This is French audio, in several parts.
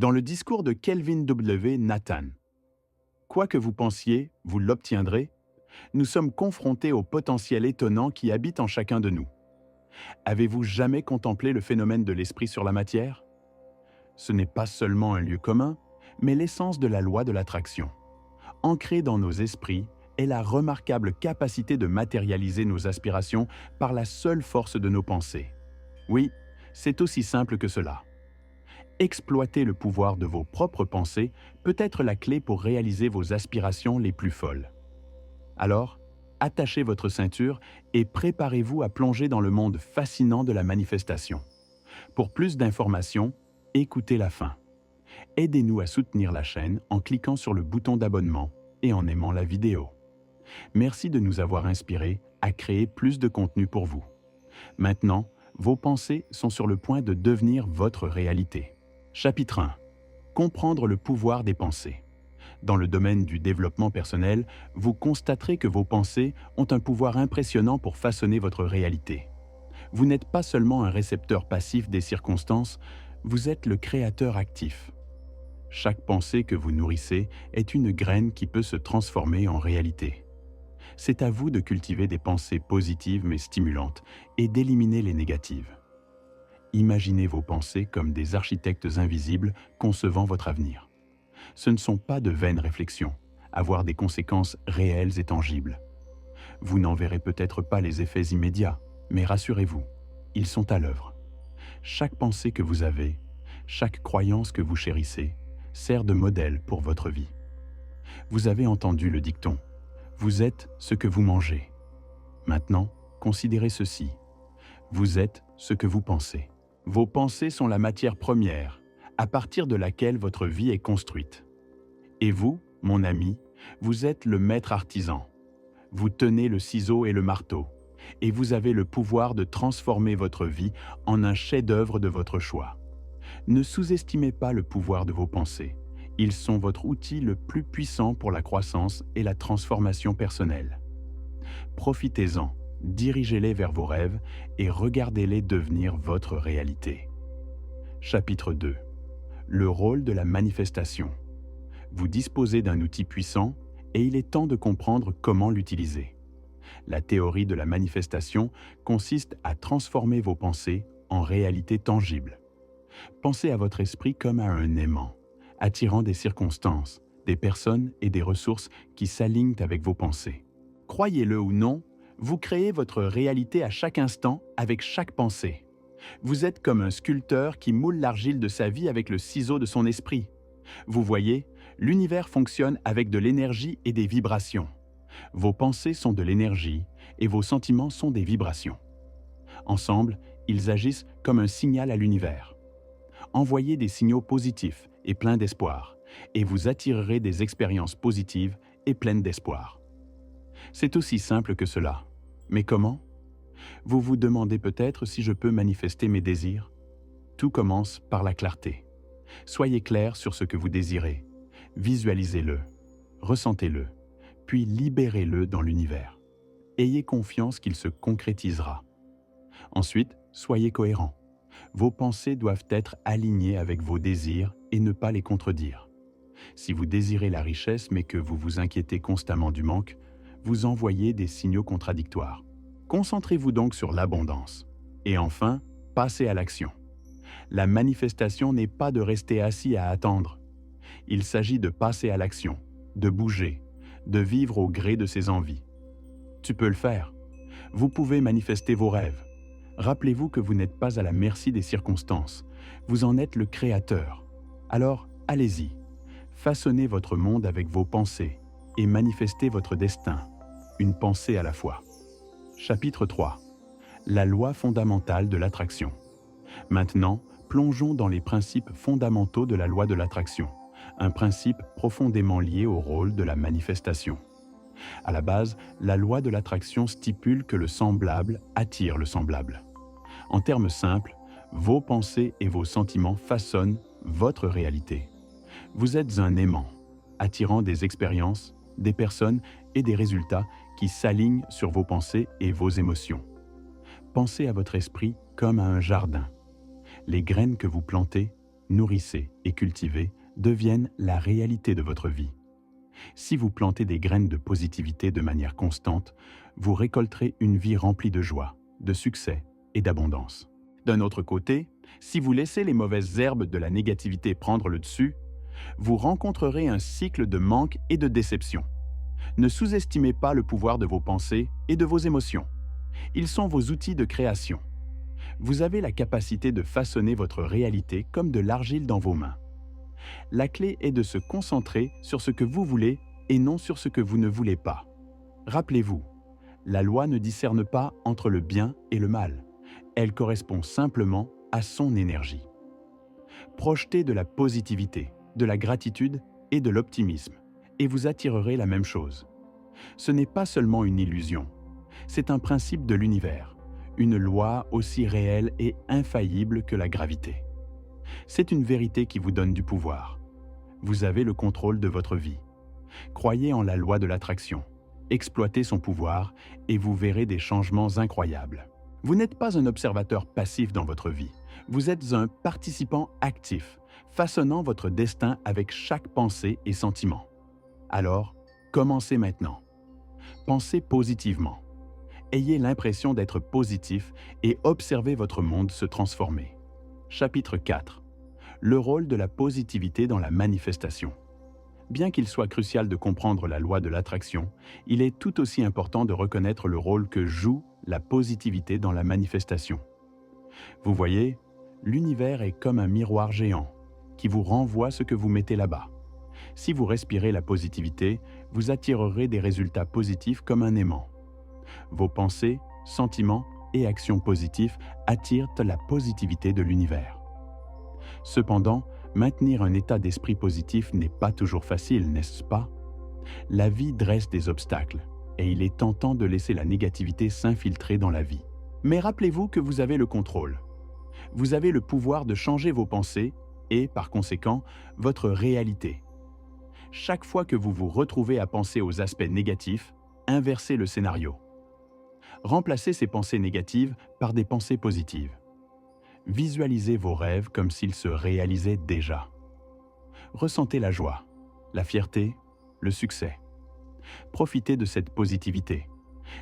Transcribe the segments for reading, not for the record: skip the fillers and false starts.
Dans le discours de Kelvin W. Nathan, quoi que vous pensiez, vous l'obtiendrez, nous sommes confrontés au potentiel étonnant qui habite en chacun de nous. Avez-vous jamais contemplé le phénomène de l'esprit sur la matière? Ce n'est pas seulement un lieu commun, mais l'essence de la loi de l'attraction. Ancrée dans nos esprits est la remarquable capacité de matérialiser nos aspirations par la seule force de nos pensées. Oui, c'est aussi simple que cela. Exploiter le pouvoir de vos propres pensées peut être la clé pour réaliser vos aspirations les plus folles. Alors, attachez votre ceinture et préparez-vous à plonger dans le monde fascinant de la manifestation. Pour plus d'informations, écoutez la fin. Aidez-nous à soutenir la chaîne en cliquant sur le bouton d'abonnement et en aimant la vidéo. Merci de nous avoir inspirés à créer plus de contenu pour vous. Maintenant, vos pensées sont sur le point de devenir votre réalité. Chapitre 1. Comprendre le pouvoir des pensées. Dans le domaine du développement personnel, vous constaterez que vos pensées ont un pouvoir impressionnant pour façonner votre réalité. Vous n'êtes pas seulement un récepteur passif des circonstances, vous êtes le créateur actif. Chaque pensée que vous nourrissez est une graine qui peut se transformer en réalité. C'est à vous de cultiver des pensées positives mais stimulantes et d'éliminer les négatives. Imaginez vos pensées comme des architectes invisibles concevant votre avenir. Ce ne sont pas de vaines réflexions, avoir des conséquences réelles et tangibles. Vous n'en verrez peut-être pas les effets immédiats, mais rassurez-vous, ils sont à l'œuvre. Chaque pensée que vous avez, chaque croyance que vous chérissez, sert de modèle pour votre vie. Vous avez entendu le dicton « Vous êtes ce que vous mangez ». Maintenant, considérez ceci. Vous êtes ce que vous pensez. Vos pensées sont la matière première, à partir de laquelle votre vie est construite. Et vous, mon ami, vous êtes le maître artisan. Vous tenez le ciseau et le marteau, et vous avez le pouvoir de transformer votre vie en un chef-d'œuvre de votre choix. Ne sous-estimez pas le pouvoir de vos pensées. Ils sont votre outil le plus puissant pour la croissance et la transformation personnelle. Profitez-en, dirigez-les vers vos rêves et regardez-les devenir votre réalité. Chapitre 2. Le rôle de la manifestation. Vous disposez d'un outil puissant et il est temps de comprendre comment l'utiliser. La théorie de la manifestation consiste à transformer vos pensées en réalité tangible. Pensez à votre esprit comme à un aimant, attirant des circonstances, des personnes et des ressources qui s'alignent avec vos pensées. Croyez-le ou non, vous créez votre réalité à chaque instant avec chaque pensée. Vous êtes comme un sculpteur qui moule l'argile de sa vie avec le ciseau de son esprit. Vous voyez, l'univers fonctionne avec de l'énergie et des vibrations. Vos pensées sont de l'énergie et vos sentiments sont des vibrations. Ensemble, ils agissent comme un signal à l'univers. Envoyez des signaux positifs et pleins d'espoir, et vous attirerez des expériences positives et pleines d'espoir. C'est aussi simple que cela. Mais comment? Vous vous demandez peut-être si je peux manifester mes désirs? Tout commence par la clarté. Soyez clair sur ce que vous désirez. Visualisez-le, ressentez-le, puis libérez-le dans l'univers. Ayez confiance qu'il se concrétisera. Ensuite, soyez cohérent. Vos pensées doivent être alignées avec vos désirs et ne pas les contredire. Si vous désirez la richesse mais que vous vous inquiétez constamment du manque, vous envoyez des signaux contradictoires. Concentrez-vous donc sur l'abondance. Et enfin, passez à l'action. La manifestation n'est pas de rester assis à attendre. Il s'agit de passer à l'action, de bouger, de vivre au gré de ses envies. Tu peux le faire. Vous pouvez manifester vos rêves. Rappelez-vous que vous n'êtes pas à la merci des circonstances. Vous en êtes le créateur. Alors, allez-y. Façonnez votre monde avec vos pensées et manifestez votre destin, une pensée à la fois. Chapitre 3. La loi fondamentale de l'attraction. Maintenant, plongeons dans les principes fondamentaux de la loi de l'attraction, un principe profondément lié au rôle de la manifestation. À la base, la loi de l'attraction stipule que le semblable attire le semblable. En termes simples, vos pensées et vos sentiments façonnent votre réalité. Vous êtes un aimant, attirant des expériences, des personnes et des résultats qui s'alignent sur vos pensées et vos émotions. Pensez à votre esprit comme à un jardin. Les graines que vous plantez, nourrissez et cultivez deviennent la réalité de votre vie. Si vous plantez des graines de positivité de manière constante, vous récolterez une vie remplie de joie, de succès et d'abondance. D'un autre côté, si vous laissez les mauvaises herbes de la négativité prendre le dessus, vous rencontrerez un cycle de manque et de déception. Ne sous-estimez pas le pouvoir de vos pensées et de vos émotions. Ils sont vos outils de création. Vous avez la capacité de façonner votre réalité comme de l'argile dans vos mains. La clé est de se concentrer sur ce que vous voulez et non sur ce que vous ne voulez pas. Rappelez-vous, la loi ne discerne pas entre le bien et le mal. Elle correspond simplement à son énergie. Projetez de la positivité, de la gratitude et de l'optimisme, et vous attirerez la même chose. Ce n'est pas seulement une illusion, c'est un principe de l'univers, une loi aussi réelle et infaillible que la gravité. C'est une vérité qui vous donne du pouvoir. Vous avez le contrôle de votre vie. Croyez en la loi de l'attraction, exploitez son pouvoir et vous verrez des changements incroyables. Vous n'êtes pas un observateur passif dans votre vie, vous êtes un participant actif, façonnant votre destin avec chaque pensée et sentiment. Alors, commencez maintenant. Pensez positivement. Ayez l'impression d'être positif et observez votre monde se transformer. Chapitre 4. Le rôle de la positivité dans la manifestation. Bien qu'il soit crucial de comprendre la loi de l'attraction, il est tout aussi important de reconnaître le rôle que joue la positivité dans la manifestation. Vous voyez, l'univers est comme un miroir géant qui vous renvoie ce que vous mettez là-bas. Si vous respirez la positivité, vous attirerez des résultats positifs comme un aimant. Vos pensées, sentiments et actions positives attirent la positivité de l'univers. Cependant, maintenir un état d'esprit positif n'est pas toujours facile, n'est-ce pas? La vie dresse des obstacles et il est tentant de laisser la négativité s'infiltrer dans la vie. Mais rappelez-vous que vous avez le contrôle. Vous avez le pouvoir de changer vos pensées et, par conséquent, votre réalité. Chaque fois que vous vous retrouvez à penser aux aspects négatifs, inversez le scénario. Remplacez ces pensées négatives par des pensées positives. Visualisez vos rêves comme s'ils se réalisaient déjà. Ressentez la joie, la fierté, le succès. Profitez de cette positivité.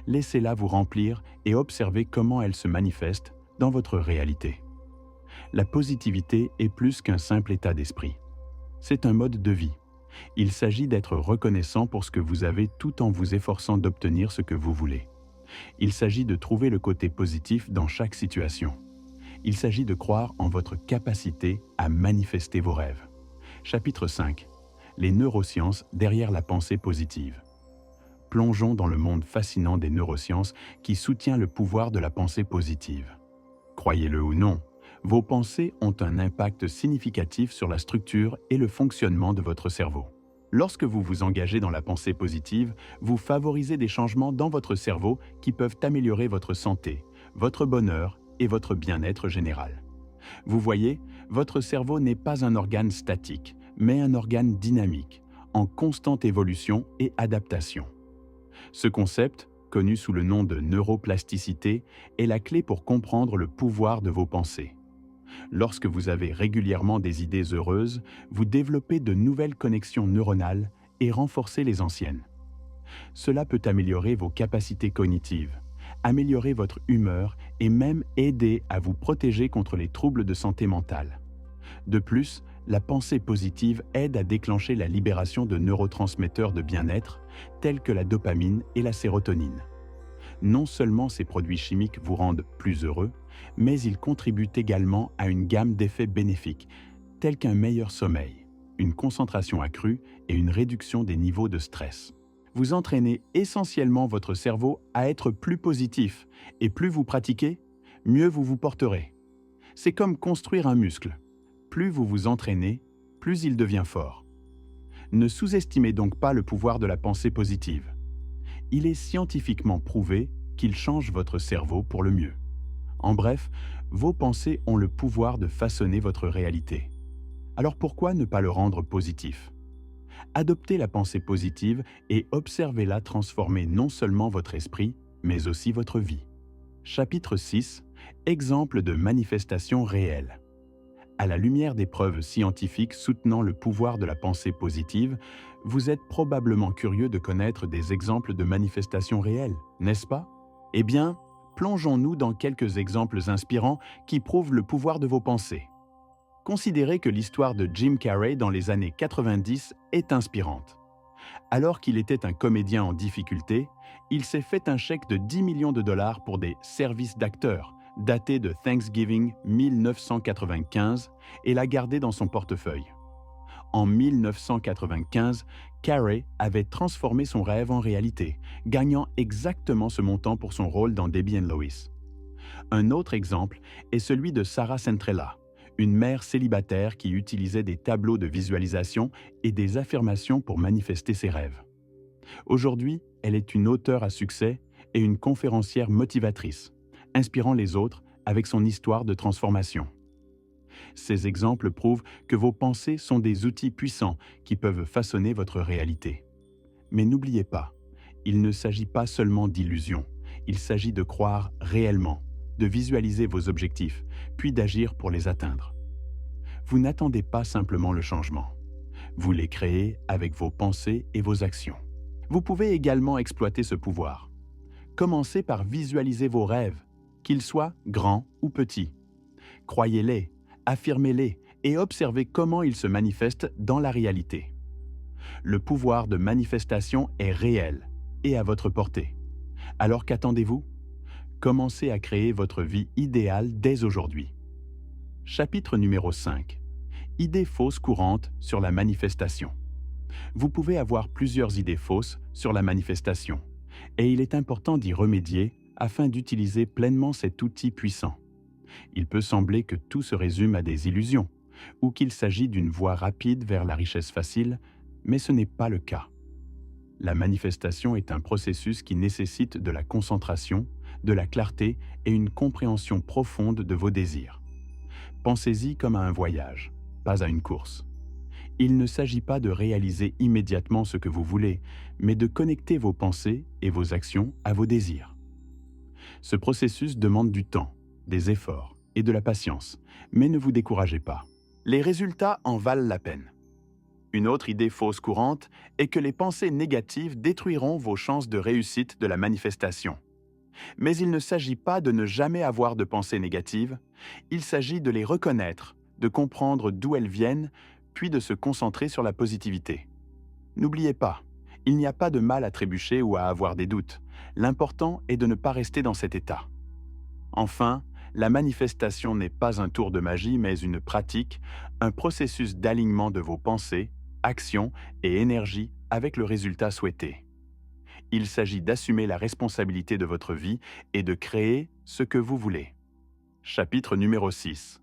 Laissez-la vous remplir et observez comment elle se manifeste dans votre réalité. La positivité est plus qu'un simple état d'esprit. C'est un mode de vie. Il s'agit d'être reconnaissant pour ce que vous avez tout en vous efforçant d'obtenir ce que vous voulez. Il s'agit de trouver le côté positif dans chaque situation. Il s'agit de croire en votre capacité à manifester vos rêves. Chapitre 5. Les neurosciences derrière la pensée positive. Plongeons dans le monde fascinant des neurosciences qui soutient le pouvoir de la pensée positive. Croyez-le ou non, vos pensées ont un impact significatif sur la structure et le fonctionnement de votre cerveau. Lorsque vous vous engagez dans la pensée positive, vous favorisez des changements dans votre cerveau qui peuvent améliorer votre santé, votre bonheur et votre bien-être général. Vous voyez, votre cerveau n'est pas un organe statique, mais un organe dynamique, en constante évolution et adaptation. Ce concept, connu sous le nom de neuroplasticité, est la clé pour comprendre le pouvoir de vos pensées. Lorsque vous avez régulièrement des idées heureuses, vous développez de nouvelles connexions neuronales et renforcez les anciennes. Cela peut améliorer vos capacités cognitives, améliorer votre humeur et même aider à vous protéger contre les troubles de santé mentale. De plus, la pensée positive aide à déclencher la libération de neurotransmetteurs de bien-être, tels que la dopamine et la sérotonine. Non seulement ces produits chimiques vous rendent plus heureux, mais ils contribuent également à une gamme d'effets bénéfiques, tels qu'un meilleur sommeil, une concentration accrue et une réduction des niveaux de stress. Vous entraînez essentiellement votre cerveau à être plus positif, et plus vous pratiquez, mieux vous vous porterez. C'est comme construire un muscle. Plus vous vous entraînez, plus il devient fort. Ne sous-estimez donc pas le pouvoir de la pensée positive. Il est scientifiquement prouvé qu'il change votre cerveau pour le mieux. En bref, vos pensées ont le pouvoir de façonner votre réalité. Alors pourquoi ne pas le rendre positif? Adoptez la pensée positive et observez-la transformer non seulement votre esprit, mais aussi votre vie. Chapitre 6. Exemple de manifestation réelle. À la lumière des preuves scientifiques soutenant le pouvoir de la pensée positive, vous êtes probablement curieux de connaître des exemples de manifestations réelles, n'est-ce pas? Eh bien, plongeons-nous dans quelques exemples inspirants qui prouvent le pouvoir de vos pensées. Considérez que l'histoire de Jim Carrey dans les années 90 est inspirante. Alors qu'il était un comédien en difficulté, il s'est fait un chèque de 10 millions de dollars pour des services d'acteurs, daté de Thanksgiving 1995, et l'a gardé dans son portefeuille. En 1995, Carrey avait transformé son rêve en réalité, gagnant exactement ce montant pour son rôle dans Debbie and Lois. Un autre exemple est celui de Sarah Centrella, une mère célibataire qui utilisait des tableaux de visualisation et des affirmations pour manifester ses rêves. Aujourd'hui, elle est une auteure à succès et une conférencière motivatrice, inspirant les autres avec son histoire de transformation. Ces exemples prouvent que vos pensées sont des outils puissants qui peuvent façonner votre réalité. Mais n'oubliez pas, il ne s'agit pas seulement d'illusions, il s'agit de croire réellement, de visualiser vos objectifs, puis d'agir pour les atteindre. Vous n'attendez pas simplement le changement. Vous les créez avec vos pensées et vos actions. Vous pouvez également exploiter ce pouvoir. Commencez par visualiser vos rêves, qu'ils soient grands ou petits. Croyez-les, affirmez-les et observez comment ils se manifestent dans la réalité. Le pouvoir de manifestation est réel et à votre portée. Alors qu'attendez-vous? Commencez à créer votre vie idéale dès aujourd'hui. Chapitre numéro 5. Idées fausses courantes sur la manifestation. Vous pouvez avoir plusieurs idées fausses sur la manifestation, et il est important d'y remédier afin d'utiliser pleinement cet outil puissant. Il peut sembler que tout se résume à des illusions, ou qu'il s'agit d'une voie rapide vers la richesse facile, mais ce n'est pas le cas. La manifestation est un processus qui nécessite de la concentration, de la clarté et une compréhension profonde de vos désirs. Pensez-y comme à un voyage, pas à une course. Il ne s'agit pas de réaliser immédiatement ce que vous voulez, mais de connecter vos pensées et vos actions à vos désirs. Ce processus demande du temps, des efforts et de la patience, mais ne vous découragez pas. Les résultats en valent la peine. Une autre idée fausse courante est que les pensées négatives détruiront vos chances de réussite de la manifestation. Mais il ne s'agit pas de ne jamais avoir de pensées négatives, il s'agit de les reconnaître, de comprendre d'où elles viennent, puis de se concentrer sur la positivité. N'oubliez pas, il n'y a pas de mal à trébucher ou à avoir des doutes. L'important est de ne pas rester dans cet état. Enfin, la manifestation n'est pas un tour de magie, mais une pratique, un processus d'alignement de vos pensées, actions et énergie avec le résultat souhaité. Il s'agit d'assumer la responsabilité de votre vie et de créer ce que vous voulez. Chapitre numéro 6.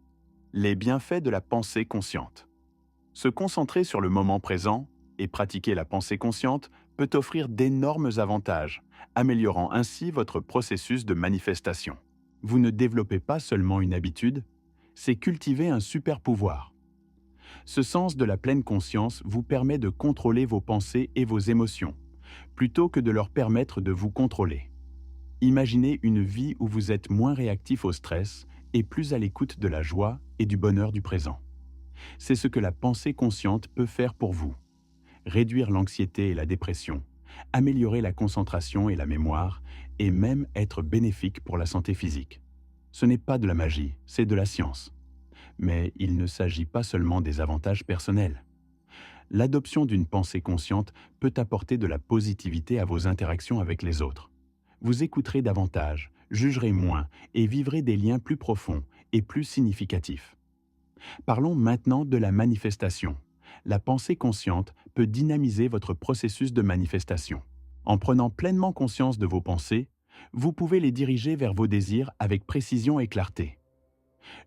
Les bienfaits de la pensée consciente. Se concentrer sur le moment présent et pratiquer la pensée consciente peut offrir d'énormes avantages, améliorant ainsi votre processus de manifestation. Vous ne développez pas seulement une habitude, c'est cultiver un super pouvoir. Ce sens de la pleine conscience vous permet de contrôler vos pensées et vos émotions, plutôt que de leur permettre de vous contrôler. Imaginez une vie où vous êtes moins réactif au stress et plus à l'écoute de la joie et du bonheur du présent. C'est ce que la pensée consciente peut faire pour vous. Réduire l'anxiété et la dépression, améliorer la concentration et la mémoire, et même être bénéfique pour la santé physique. Ce n'est pas de la magie, c'est de la science. Mais il ne s'agit pas seulement des avantages personnels. L'adoption d'une pensée consciente peut apporter de la positivité à vos interactions avec les autres. Vous écouterez davantage, jugerez moins et vivrez des liens plus profonds et plus significatifs. Parlons maintenant de la manifestation. La pensée consciente peut dynamiser votre processus de manifestation. En prenant pleinement conscience de vos pensées, vous pouvez les diriger vers vos désirs avec précision et clarté.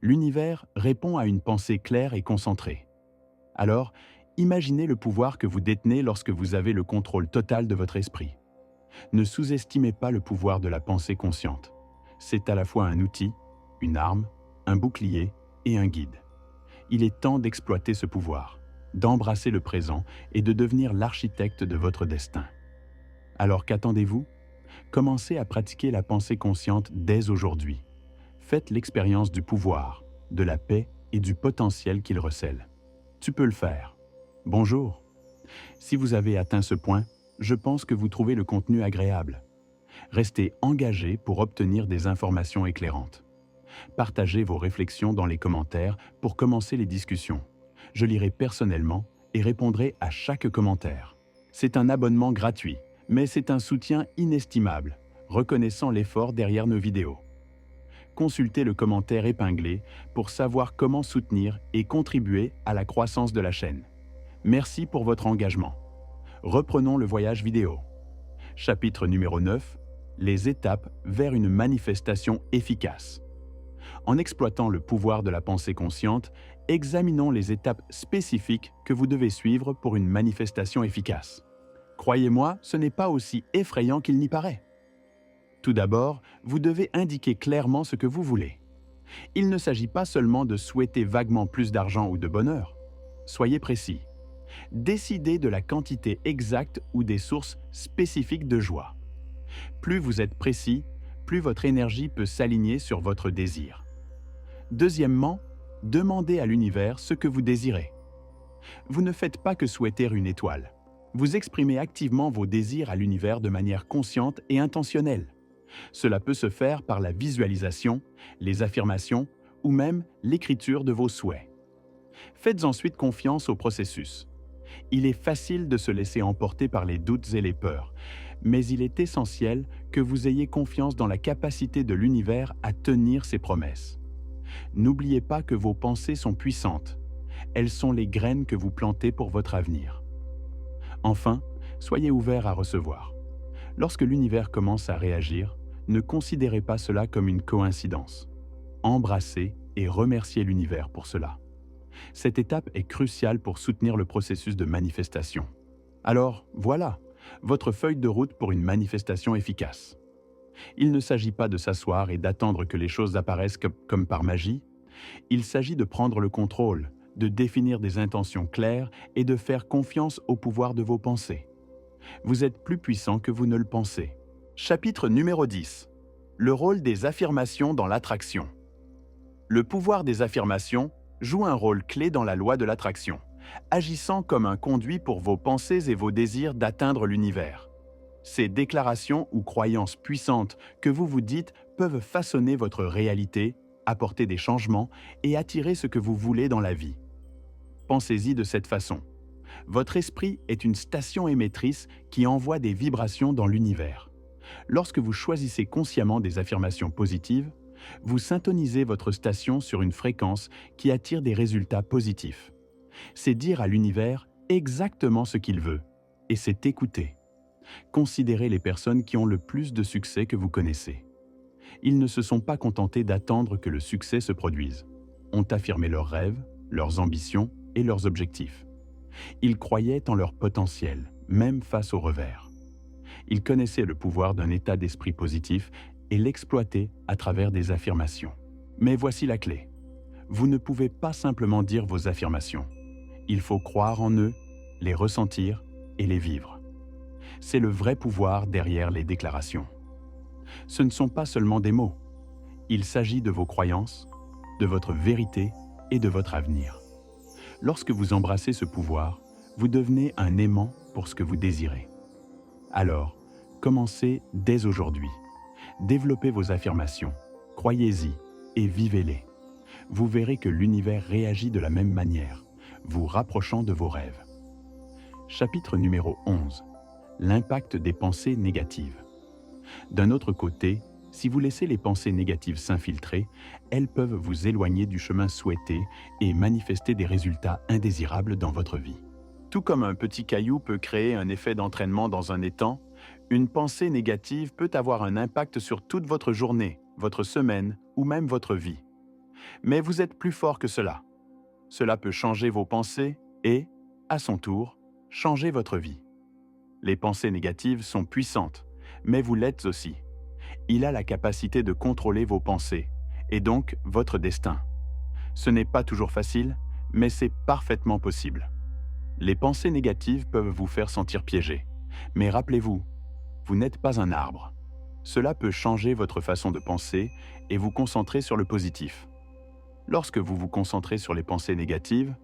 L'univers répond à une pensée claire et concentrée. Alors, imaginez le pouvoir que vous détenez lorsque vous avez le contrôle total de votre esprit. Ne sous-estimez pas le pouvoir de la pensée consciente. C'est à la fois un outil, une arme, un bouclier et un guide. Il est temps d'exploiter ce pouvoir, d'embrasser le présent et de devenir l'architecte de votre destin. Alors qu'attendez-vous? Commencez à pratiquer la pensée consciente dès aujourd'hui. Faites l'expérience du pouvoir, de la paix et du potentiel qu'il recèle. Tu peux le faire. Bonjour. Si vous avez atteint ce point, je pense que vous trouvez le contenu agréable. Restez engagé pour obtenir des informations éclairantes. Partagez vos réflexions dans les commentaires pour commencer les discussions. Je lirai personnellement et répondrai à chaque commentaire. C'est un abonnement gratuit, mais c'est un soutien inestimable, reconnaissant l'effort derrière nos vidéos. Consultez le commentaire épinglé pour savoir comment soutenir et contribuer à la croissance de la chaîne. Merci pour votre engagement. Reprenons le voyage vidéo. Chapitre numéro 9. Les étapes vers une manifestation efficace. En exploitant le pouvoir de la pensée consciente, examinons les étapes spécifiques que vous devez suivre pour une manifestation efficace. Croyez-moi, ce n'est pas aussi effrayant qu'il n'y paraît. Tout d'abord, vous devez indiquer clairement ce que vous voulez. Il ne s'agit pas seulement de souhaiter vaguement plus d'argent ou de bonheur. Soyez précis. Décidez de la quantité exacte ou des sources spécifiques de joie. Plus vous êtes précis, plus votre énergie peut s'aligner sur votre désir. Deuxièmement, demandez à l'univers ce que vous désirez. Vous ne faites pas que souhaiter une étoile. Vous exprimez activement vos désirs à l'univers de manière consciente et intentionnelle. Cela peut se faire par la visualisation, les affirmations ou même l'écriture de vos souhaits. Faites ensuite confiance au processus. Il est facile de se laisser emporter par les doutes et les peurs, mais il est essentiel que vous ayez confiance dans la capacité de l'univers à tenir ses promesses. N'oubliez pas que vos pensées sont puissantes. Elles sont les graines que vous plantez pour votre avenir. Enfin, soyez ouvert à recevoir. Lorsque l'univers commence à réagir, ne considérez pas cela comme une coïncidence. Embrassez et remerciez l'univers pour cela. Cette étape est cruciale pour soutenir le processus de manifestation. Alors, voilà, votre feuille de route pour une manifestation efficace. Il ne s'agit pas de s'asseoir et d'attendre que les choses apparaissent comme par magie. Il s'agit de prendre le contrôle, de définir des intentions claires et de faire confiance au pouvoir de vos pensées. Vous êtes plus puissant que vous ne le pensez. Chapitre numéro 10. Le rôle des affirmations dans l'attraction. Le pouvoir des affirmations joue un rôle clé dans la loi de l'attraction, agissant comme un conduit pour vos pensées et vos désirs d'atteindre l'univers. Ces déclarations ou croyances puissantes que vous vous dites peuvent façonner votre réalité, apporter des changements et attirer ce que vous voulez dans la vie. Pensez-y de cette façon. Votre esprit est une station émettrice qui envoie des vibrations dans l'univers. Lorsque vous choisissez consciemment des affirmations positives, vous syntonisez votre station sur une fréquence qui attire des résultats positifs. C'est dire à l'univers exactement ce qu'il veut, et c'est écouter. Considérez les personnes qui ont le plus de succès que vous connaissez. Ils ne se sont pas contentés d'attendre que le succès se produise. Ont affirmé leurs rêves, leurs ambitions et leurs objectifs. Ils croyaient en leur potentiel, même face au revers. Ils connaissaient le pouvoir d'un état d'esprit positif et l'exploitaient à travers des affirmations. Mais voici la clé. Vous ne pouvez pas simplement dire vos affirmations. Il faut croire en eux, les ressentir et les vivre. C'est le vrai pouvoir derrière les déclarations. Ce ne sont pas seulement des mots. Il s'agit de vos croyances, de votre vérité et de votre avenir. Lorsque vous embrassez ce pouvoir, vous devenez un aimant pour ce que vous désirez. Alors, commencez dès aujourd'hui. Développez vos affirmations, croyez-y et vivez-les. Vous verrez que l'univers réagit de la même manière, vous rapprochant de vos rêves. Chapitre numéro 11. L'impact des pensées négatives. D'un autre côté, si vous laissez les pensées négatives s'infiltrer, elles peuvent vous éloigner du chemin souhaité et manifester des résultats indésirables dans votre vie. Tout comme un petit caillou peut créer un effet d'entraînement dans un étang, une pensée négative peut avoir un impact sur toute votre journée, votre semaine ou même votre vie. Mais vous êtes plus fort que cela. Cela peut changer vos pensées et, à son tour, changer votre vie. Les pensées négatives sont puissantes, mais vous l'êtes aussi. Il a la capacité de contrôler vos pensées, et donc votre destin. Ce n'est pas toujours facile, mais c'est parfaitement possible. Les pensées négatives peuvent vous faire sentir piégé, mais rappelez-vous, vous n'êtes pas un arbre. Cela peut changer votre façon de penser et vous concentrer sur le positif. Lorsque vous vous concentrez sur les pensées négatives,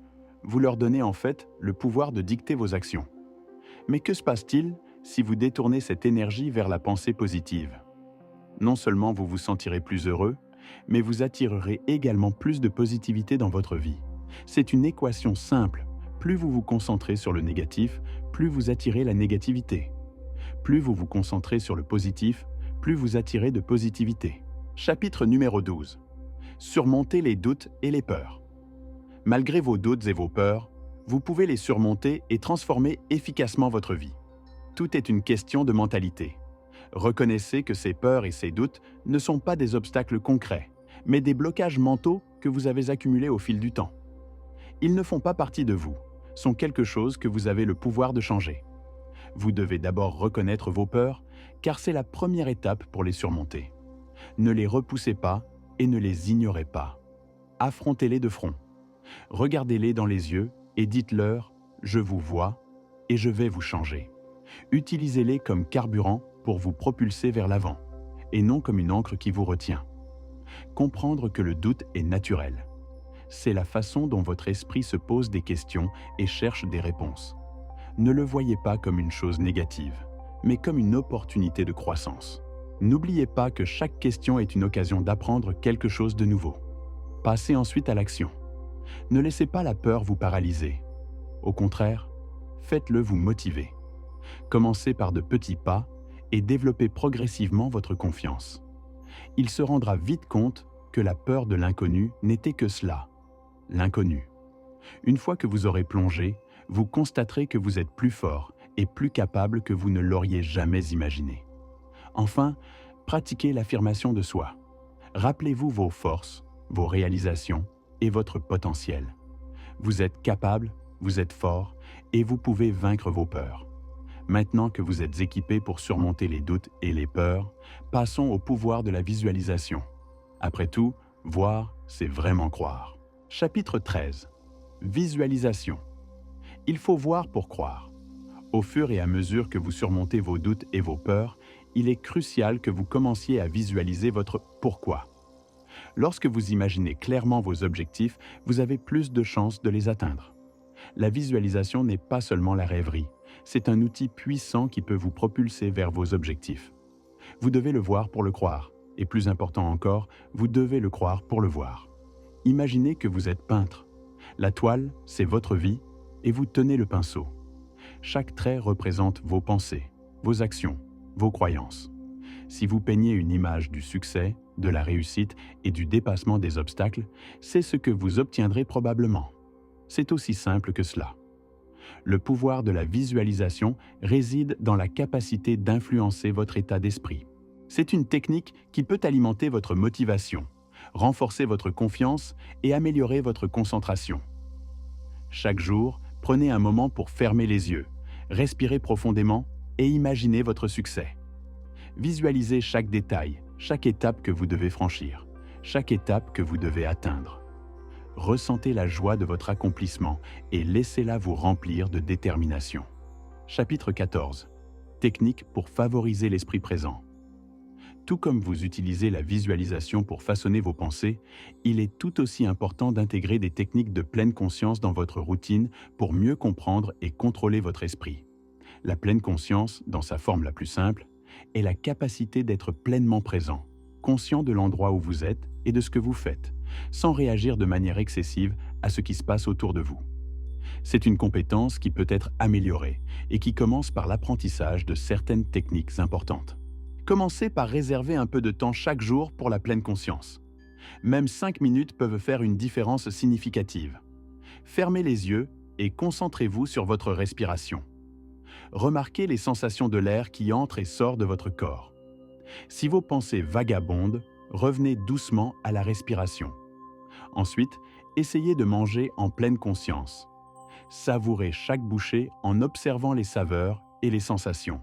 vous leur donnez en fait le pouvoir de dicter vos actions. Mais que se passe-t-il si vous détournez cette énergie vers la pensée positive? Non seulement vous vous sentirez plus heureux, mais vous attirerez également plus de positivité dans votre vie. C'est une équation simple. Plus vous vous concentrez sur le négatif, plus vous attirez la négativité. Plus vous vous concentrez sur le positif, plus vous attirez de positivité. Chapitre numéro 12. Surmonter les doutes et les peurs. Malgré vos doutes et vos peurs, vous pouvez les surmonter et transformer efficacement votre vie. Tout est une question de mentalité. Reconnaissez que ces peurs et ces doutes ne sont pas des obstacles concrets, mais des blocages mentaux que vous avez accumulés au fil du temps. Ils ne font pas partie de vous, sont quelque chose que vous avez le pouvoir de changer. Vous devez d'abord reconnaître vos peurs, car c'est la première étape pour les surmonter. Ne les repoussez pas et ne les ignorez pas. Affrontez-les de front. Regardez-les dans les yeux et dites-leur « Je vous vois et je vais vous changer ». Utilisez-les comme carburant pour vous propulser vers l'avant, et non comme une encre qui vous retient. Comprendre que le doute est naturel. C'est la façon dont votre esprit se pose des questions et cherche des réponses. Ne le voyez pas comme une chose négative, mais comme une opportunité de croissance. N'oubliez pas que chaque question est une occasion d'apprendre quelque chose de nouveau. Passez ensuite à l'action. Ne laissez pas la peur vous paralyser. Au contraire, faites-le vous motiver. Commencez par de petits pas et développez progressivement votre confiance. Il se rendra vite compte que la peur de l'inconnu n'était que cela, l'inconnu. Une fois que vous aurez plongé, vous constaterez que vous êtes plus fort et plus capable que vous ne l'auriez jamais imaginé. Enfin, pratiquez l'affirmation de soi. Rappelez-vous vos forces, vos réalisations et votre potentiel. Vous êtes capable, vous êtes fort et vous pouvez vaincre vos peurs. Maintenant que vous êtes équipé pour surmonter les doutes et les peurs, passons au pouvoir de la visualisation. Après tout, voir, c'est vraiment croire. Chapitre 13. Visualisation. Il faut voir pour croire. Au fur et à mesure que vous surmontez vos doutes et vos peurs, il est crucial que vous commenciez à visualiser votre « pourquoi ». Lorsque vous imaginez clairement vos objectifs, vous avez plus de chances de les atteindre. La visualisation n'est pas seulement la rêverie, c'est un outil puissant qui peut vous propulser vers vos objectifs. Vous devez le voir pour le croire, et plus important encore, vous devez le croire pour le voir. Imaginez que vous êtes peintre. La toile, c'est votre vie, et vous tenez le pinceau. Chaque trait représente vos pensées, vos actions, vos croyances. Si vous peignez une image du succès, de la réussite et du dépassement des obstacles, c'est ce que vous obtiendrez probablement. C'est aussi simple que cela. Le pouvoir de la visualisation réside dans la capacité d'influencer votre état d'esprit. C'est une technique qui peut alimenter votre motivation, renforcer votre confiance et améliorer votre concentration. Chaque jour, prenez un moment pour fermer les yeux, respirer profondément et imaginer votre succès. Visualisez chaque détail, chaque étape que vous devez franchir, chaque étape que vous devez atteindre. Ressentez la joie de votre accomplissement et laissez-la vous remplir de détermination. Chapitre 14. Technique pour favoriser l'esprit présent. Tout comme vous utilisez la visualisation pour façonner vos pensées, il est tout aussi important d'intégrer des techniques de pleine conscience dans votre routine pour mieux comprendre et contrôler votre esprit. La pleine conscience, dans sa forme la plus simple, est la capacité d'être pleinement présent, conscient de l'endroit où vous êtes et de ce que vous faites, sans réagir de manière excessive à ce qui se passe autour de vous. C'est une compétence qui peut être améliorée et qui commence par l'apprentissage de certaines techniques importantes. Commencez par réserver un peu de temps chaque jour pour la pleine conscience. Même 5 minutes peuvent faire une différence significative. Fermez les yeux et concentrez-vous sur votre respiration. Remarquez les sensations de l'air qui entre et sort de votre corps. Si vos pensées vagabondent, revenez doucement à la respiration. Ensuite, essayez de manger en pleine conscience. Savourez chaque bouchée en observant les saveurs et les sensations.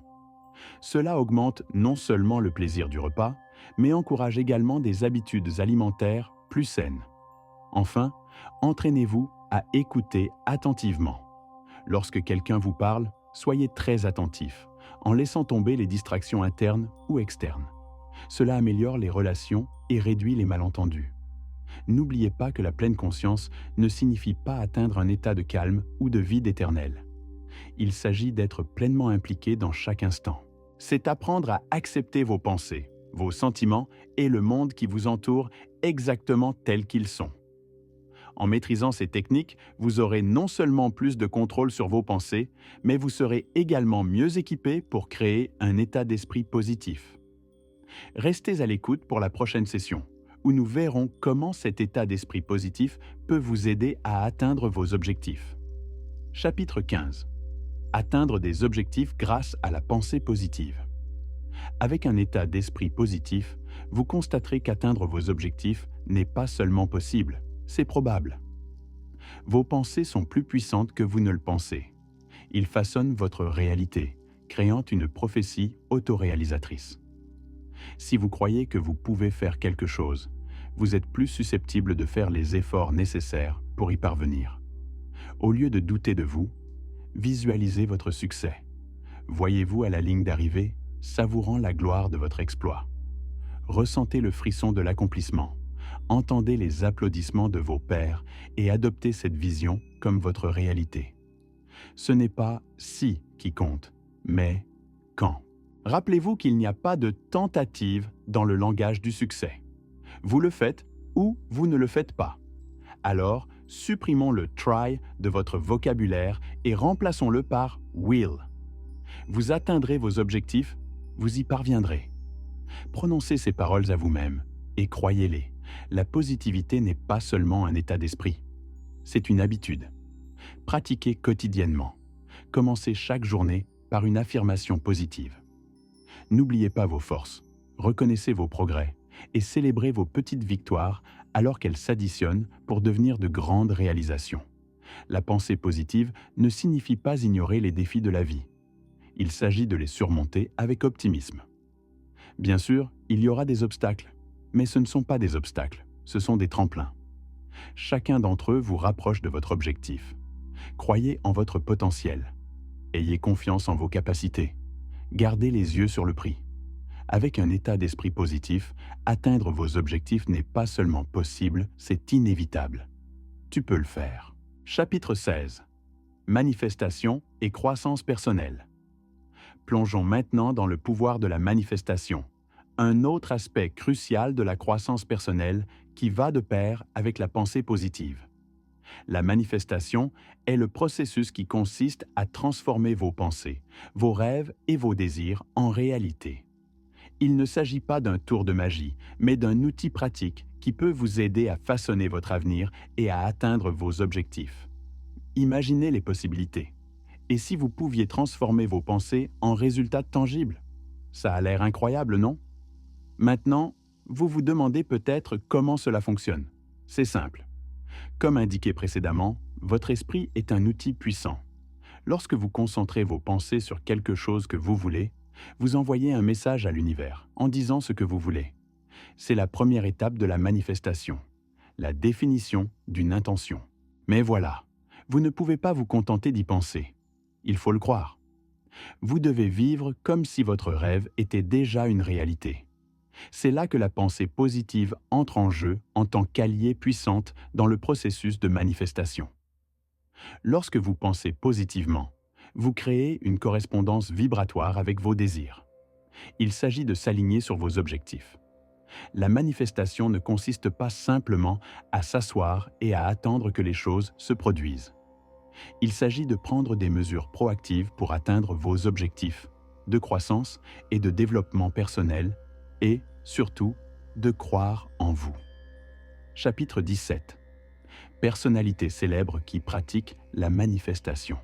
Cela augmente non seulement le plaisir du repas, mais encourage également des habitudes alimentaires plus saines. Enfin, entraînez-vous à écouter attentivement. Lorsque quelqu'un vous parle, soyez très attentif, en laissant tomber les distractions internes ou externes. Cela améliore les relations et réduit les malentendus. N'oubliez pas que la pleine conscience ne signifie pas atteindre un état de calme ou de vide éternel. Il s'agit d'être pleinement impliqué dans chaque instant. C'est apprendre à accepter vos pensées, vos sentiments et le monde qui vous entoure exactement tels qu'ils sont. En maîtrisant ces techniques, vous aurez non seulement plus de contrôle sur vos pensées, mais vous serez également mieux équipé pour créer un état d'esprit positif. Restez à l'écoute pour la prochaine session, où nous verrons comment cet état d'esprit positif peut vous aider à atteindre vos objectifs. Chapitre 15. Atteindre des objectifs grâce à la pensée positive. Avec un état d'esprit positif, vous constaterez qu'atteindre vos objectifs n'est pas seulement possible, c'est probable. Vos pensées sont plus puissantes que vous ne le pensez. Ils façonnent votre réalité, créant une prophétie autoréalisatrice. Si vous croyez que vous pouvez faire quelque chose, vous êtes plus susceptible de faire les efforts nécessaires pour y parvenir. Au lieu de douter de vous, visualisez votre succès. Voyez-vous à la ligne d'arrivée, savourant la gloire de votre exploit. Ressentez le frisson de l'accomplissement. Entendez les applaudissements de vos pairs et adoptez cette vision comme votre réalité. Ce n'est pas « si » qui compte, mais « quand ». Rappelez-vous qu'il n'y a pas de tentative dans le langage du succès. Vous le faites ou vous ne le faites pas. Alors, supprimons le « try » de votre vocabulaire et remplaçons-le par « will ». Vous atteindrez vos objectifs, vous y parviendrez. Prononcez ces paroles à vous-même et croyez-les. La positivité n'est pas seulement un état d'esprit, c'est une habitude. Pratiquez quotidiennement. Commencez chaque journée par une affirmation positive. N'oubliez pas vos forces, reconnaissez vos progrès et célébrez vos petites victoires alors qu'elles s'additionnent pour devenir de grandes réalisations. La pensée positive ne signifie pas ignorer les défis de la vie. Il s'agit de les surmonter avec optimisme. Bien sûr, il y aura des obstacles, mais ce ne sont pas des obstacles, ce sont des tremplins. Chacun d'entre eux vous rapproche de votre objectif. Croyez en votre potentiel. Ayez confiance en vos capacités. Gardez les yeux sur le prix. Avec un état d'esprit positif, atteindre vos objectifs n'est pas seulement possible, c'est inévitable. Tu peux le faire. Chapitre 16. Manifestation et croissance personnelle. Plongeons maintenant dans le pouvoir de la manifestation, un autre aspect crucial de la croissance personnelle qui va de pair avec la pensée positive. La manifestation est le processus qui consiste à transformer vos pensées, vos rêves et vos désirs en réalité. Il ne s'agit pas d'un tour de magie, mais d'un outil pratique qui peut vous aider à façonner votre avenir et à atteindre vos objectifs. Imaginez les possibilités. Et si vous pouviez transformer vos pensées en résultats tangibles? Ça a l'air incroyable, non? Maintenant, vous vous demandez peut-être comment cela fonctionne. C'est simple. Comme indiqué précédemment, votre esprit est un outil puissant. Lorsque vous concentrez vos pensées sur quelque chose que vous voulez, vous envoyez un message à l'univers en disant ce que vous voulez. C'est la première étape de la manifestation, la définition d'une intention. Mais voilà, vous ne pouvez pas vous contenter d'y penser. Il faut le croire. Vous devez vivre comme si votre rêve était déjà une réalité. C'est là que la pensée positive entre en jeu en tant qu'alliée puissante dans le processus de manifestation. Lorsque vous pensez positivement, vous créez une correspondance vibratoire avec vos désirs. Il s'agit de s'aligner sur vos objectifs. La manifestation ne consiste pas simplement à s'asseoir et à attendre que les choses se produisent. Il s'agit de prendre des mesures proactives pour atteindre vos objectifs de croissance et de développement personnel et, surtout, de croire en vous. Chapitre 17. Personnalités célèbres qui pratiquent la manifestation.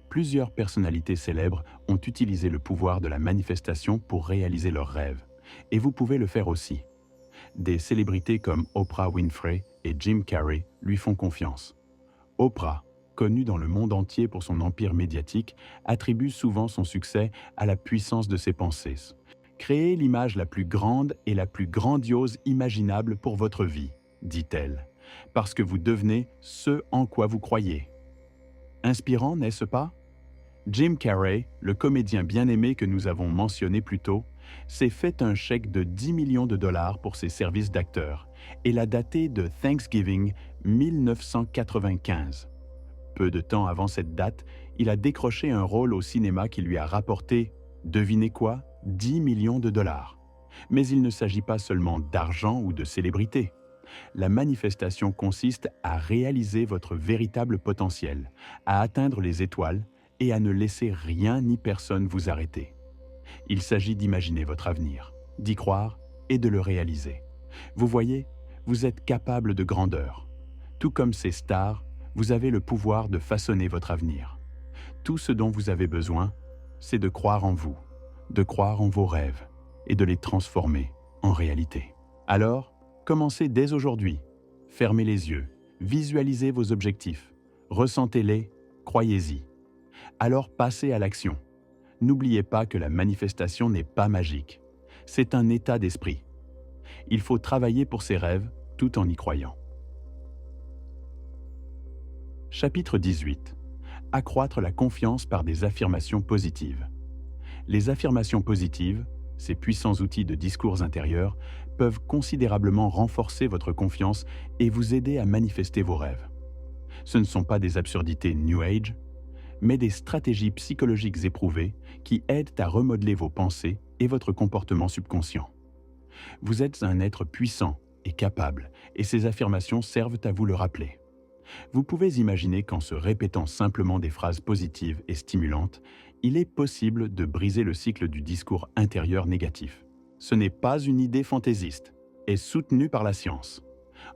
Plusieurs personnalités célèbres ont utilisé le pouvoir de la manifestation pour réaliser leurs rêves, et vous pouvez le faire aussi. Des célébrités comme Oprah Winfrey et Jim Carrey lui font confiance. Oprah, connue dans le monde entier pour son empire médiatique, attribue souvent son succès à la puissance de ses pensées. Créez l'image la plus grande et la plus grandiose imaginable pour votre vie, dit-elle, parce que vous devenez ce en quoi vous croyez. Inspirant, n'est-ce pas? Jim Carrey, le comédien bien-aimé que nous avons mentionné plus tôt, s'est fait un chèque de 10 millions de dollars pour ses services d'acteur et l'a daté de Thanksgiving 1995. Peu de temps avant cette date, il a décroché un rôle au cinéma qui lui a rapporté, devinez quoi, 10 millions de dollars. Mais il ne s'agit pas seulement d'argent ou de célébrité. La manifestation consiste à réaliser votre véritable potentiel, à atteindre les étoiles et à ne laisser rien ni personne vous arrêter. Il s'agit d'imaginer votre avenir, d'y croire et de le réaliser. Vous voyez, vous êtes capable de grandeur. Tout comme ces stars, vous avez le pouvoir de façonner votre avenir. Tout ce dont vous avez besoin, c'est de croire en vous, de croire en vos rêves et de les transformer en réalité. Alors, commencez dès aujourd'hui. Fermez les yeux, visualisez vos objectifs, ressentez-les, croyez-y. Alors passez à l'action. N'oubliez pas que la manifestation n'est pas magique. C'est un état d'esprit. Il faut travailler pour ses rêves tout en y croyant. Chapitre 18. Accroître la confiance par des affirmations positives. Les affirmations positives, ces puissants outils de discours intérieur, peuvent considérablement renforcer votre confiance et vous aider à manifester vos rêves. Ce ne sont pas des absurdités New Age, mais des stratégies psychologiques éprouvées qui aident à remodeler vos pensées et votre comportement subconscient. Vous êtes un être puissant et capable, et ces affirmations servent à vous le rappeler. Vous pouvez imaginer qu'en se répétant simplement des phrases positives et stimulantes, il est possible de briser le cycle du discours intérieur négatif. Ce n'est pas une idée fantaisiste, et soutenue par la science.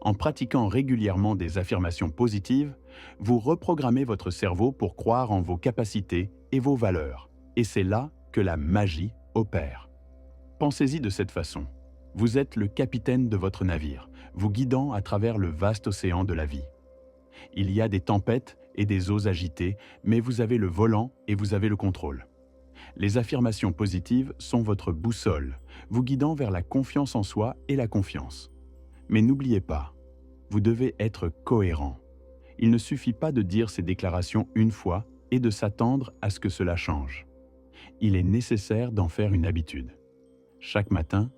En pratiquant régulièrement des affirmations positives, vous reprogrammez votre cerveau pour croire en vos capacités et vos valeurs. Et c'est là que la magie opère. Pensez-y de cette façon. Vous êtes le capitaine de votre navire, vous guidant à travers le vaste océan de la vie. Il y a des tempêtes et des eaux agitées, mais vous avez le volant et vous avez le contrôle. Les affirmations positives sont votre boussole, vous guidant vers la confiance en soi et la confiance. Mais n'oubliez pas, vous devez être cohérent. Il ne suffit pas de dire ces déclarations une fois et de s'attendre à ce que cela change. Il est nécessaire d'en faire une habitude. Chaque matin,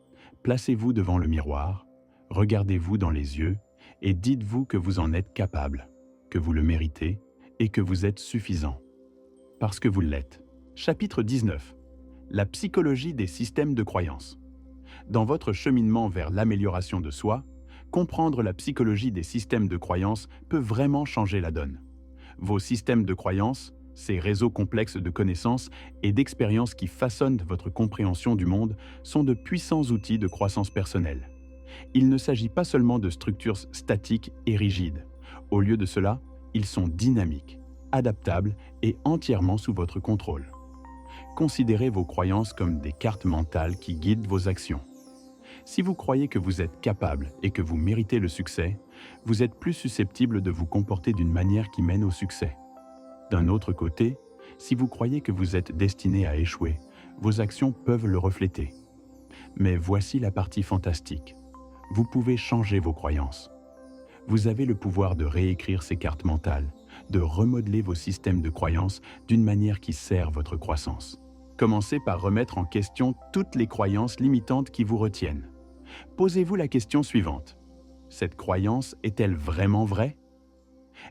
placez-vous devant le miroir, regardez-vous dans les yeux et dites-vous que vous en êtes capable, que vous le méritez et que vous êtes suffisant. Parce que vous l'êtes. Chapitre 19. La psychologie des systèmes de croyance. Dans votre cheminement vers l'amélioration de soi, comprendre la psychologie des systèmes de croyance peut vraiment changer la donne. Vos systèmes de croyance, ces réseaux complexes de connaissances et d'expériences qui façonnent votre compréhension du monde, sont de puissants outils de croissance personnelle. Il ne s'agit pas seulement de structures statiques et rigides. Au lieu de cela, ils sont dynamiques, adaptables et entièrement sous votre contrôle. Considérez vos croyances comme des cartes mentales qui guident vos actions. Si vous croyez que vous êtes capable et que vous méritez le succès, vous êtes plus susceptible de vous comporter d'une manière qui mène au succès. D'un autre côté, si vous croyez que vous êtes destiné à échouer, vos actions peuvent le refléter. Mais voici la partie fantastique. Vous pouvez changer vos croyances. Vous avez le pouvoir de réécrire ces cartes mentales, de remodeler vos systèmes de croyances d'une manière qui sert votre croissance. Commencez par remettre en question toutes les croyances limitantes qui vous retiennent. Posez-vous la question suivante. Cette croyance est-elle vraiment vraie?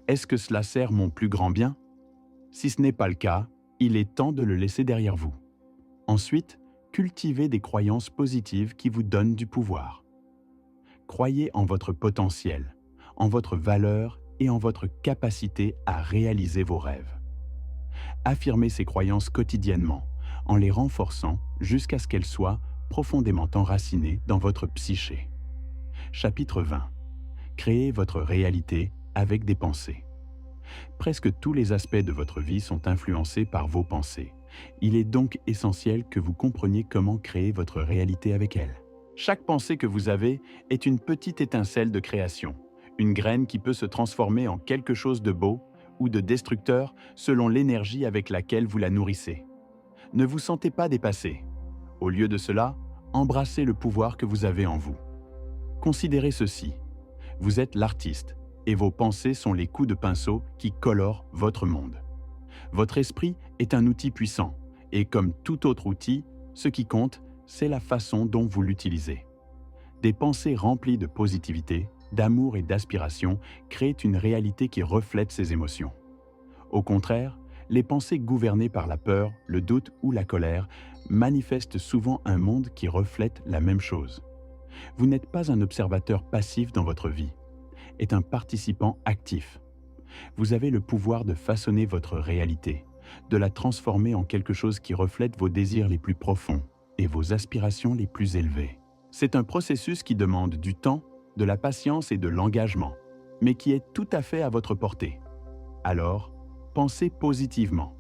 Est-ce que cela sert mon plus grand bien? Si ce n'est pas le cas, il est temps de le laisser derrière vous. Ensuite, cultivez des croyances positives qui vous donnent du pouvoir. Croyez en votre potentiel, en votre valeur et en votre capacité à réaliser vos rêves. Affirmez ces croyances quotidiennement, en les renforçant jusqu'à ce qu'elles soient profondément enracinées dans votre psyché. Chapitre 20. Créez votre réalité avec des pensées. Presque tous les aspects de votre vie sont influencés par vos pensées. Il est donc essentiel que vous compreniez comment créer votre réalité avec elles. Chaque pensée que vous avez est une petite étincelle de création, une graine qui peut se transformer en quelque chose de beau ou de destructeur selon l'énergie avec laquelle vous la nourrissez. Ne vous sentez pas dépassé. Au lieu de cela, embrassez le pouvoir que vous avez en vous. Considérez ceci. Vous êtes l'artiste et vos pensées sont les coups de pinceau qui colorent votre monde. Votre esprit est un outil puissant et comme tout autre outil, ce qui compte, c'est la façon dont vous l'utilisez. Des pensées remplies de positivité, d'amour et d'aspiration créent une réalité qui reflète ces émotions. Au contraire, les pensées gouvernées par la peur, le doute ou la colère manifestent souvent un monde qui reflète la même chose. Vous n'êtes pas un observateur passif dans votre vie, êtes un participant actif. Vous avez le pouvoir de façonner votre réalité, de la transformer en quelque chose qui reflète vos désirs les plus profonds et vos aspirations les plus élevées. C'est un processus qui demande du temps, de la patience et de l'engagement, mais qui est tout à fait à votre portée. Alors, pensez positivement.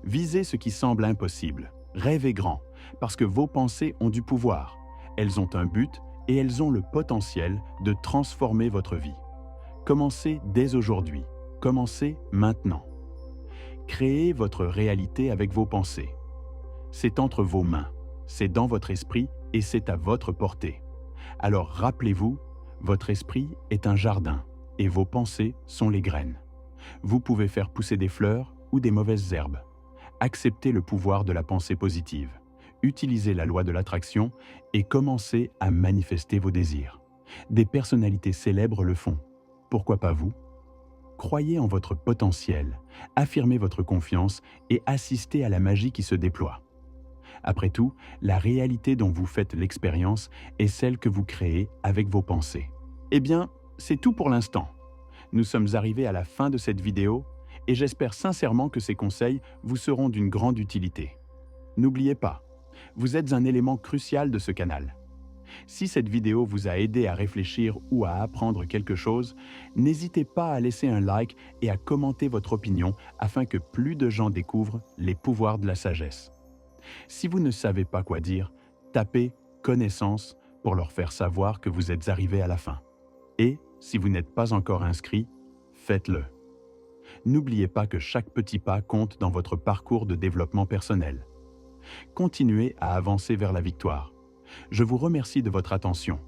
Visez ce qui semble impossible. Rêvez grand, parce que vos pensées ont du pouvoir. Elles ont un but et elles ont le potentiel de transformer votre vie. Commencez dès aujourd'hui. Commencez maintenant. Créez votre réalité avec vos pensées. C'est entre vos mains, c'est dans votre esprit et c'est à votre portée. Alors rappelez-vous, votre esprit est un jardin et vos pensées sont les graines. Vous pouvez faire pousser des fleurs ou des mauvaises herbes. Acceptez le pouvoir de la pensée positive. Utilisez la loi de l'attraction et commencez à manifester vos désirs. Des personnalités célèbres le font. Pourquoi pas vous? Croyez en votre potentiel, affirmez votre confiance et assistez à la magie qui se déploie. Après tout, la réalité dont vous faites l'expérience est celle que vous créez avec vos pensées. Eh bien, c'est tout pour l'instant. Nous sommes arrivés à la fin de cette vidéo et j'espère sincèrement que ces conseils vous seront d'une grande utilité. N'oubliez pas, vous êtes un élément crucial de ce canal. Si cette vidéo vous a aidé à réfléchir ou à apprendre quelque chose, n'hésitez pas à laisser un like et à commenter votre opinion afin que plus de gens découvrent les pouvoirs de la sagesse. Si vous ne savez pas quoi dire, tapez « connaissance » pour leur faire savoir que vous êtes arrivé à la fin. Et, si vous n'êtes pas encore inscrit, faites-le. N'oubliez pas que chaque petit pas compte dans votre parcours de développement personnel. Continuez à avancer vers la victoire. Je vous remercie de votre attention.